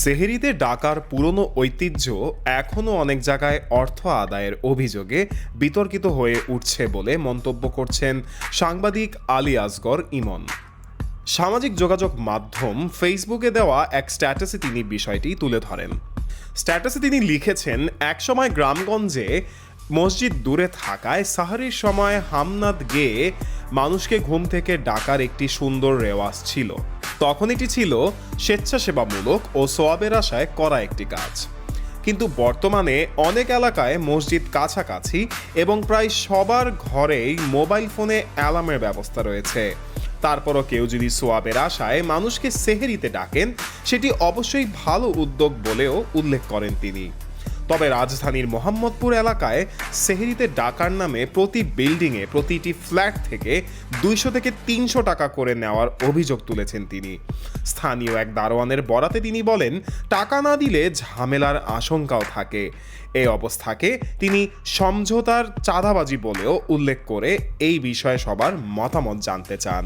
সেহরিতে ডাকার পুরনো ঐতিহ্য এখনও অনেক জায়গায় অর্থ আদায়ের অভিযোগে বিতর্কিত হয়ে উঠছে বলে মন্তব্য করছেন সাংবাদিক আলী আসগর ইমন। সামাজিক যোগাযোগ মাধ্যম ফেসবুকে দেওয়া এক স্ট্যাটাসে তিনি বিষয়টি তুলে ধরেন। স্ট্যাটাসে তিনি লিখেছেন, একসময় গ্রামগঞ্জে মসজিদ দূরে থাকায় সাহরির সময় হামনাদ গেয়ে মানুষকে ঘুম থেকে ডাকার একটি সুন্দর রেওয়াজ ছিল। তখন এটি ছিল স্বেচ্ছাসেবামূলক ও সোয়াবের আশায় করা একটি কাজ। কিন্তু বর্তমানে অনেক এলাকায় মসজিদ কাছাকাছি এবং প্রায় সবার ঘরেই মোবাইল ফোনে অ্যালার্মের ব্যবস্থা রয়েছে। তারপরও কেউ যদি সোয়াবের আশায় মানুষকে সেহরিতে ডাকেন, সেটি অবশ্যই ভালো উদ্যোগ বলেও উল্লেখ করেন তিনি। তবে রাজধানীর মোহাম্মদপুর এলাকায় সেহরিতে ডাকার নামে প্রতি বিল্ডিংয়ে প্রতিটি ফ্ল্যাট থেকে 200 থেকে 300 টাকা করে নেওয়ার অভিযোগ তুলেছেন তিনি। স্থানীয় এক দারোয়ানের বরাতে তিনি বলেন, টাকা না দিলে ঝামেলার আশঙ্কাও থাকে। এই অবস্থাকে তিনি সমঝোতার চাঁদাবাজি বলেও উল্লেখ করে এই বিষয়ে সবার মতামত জানতে চান।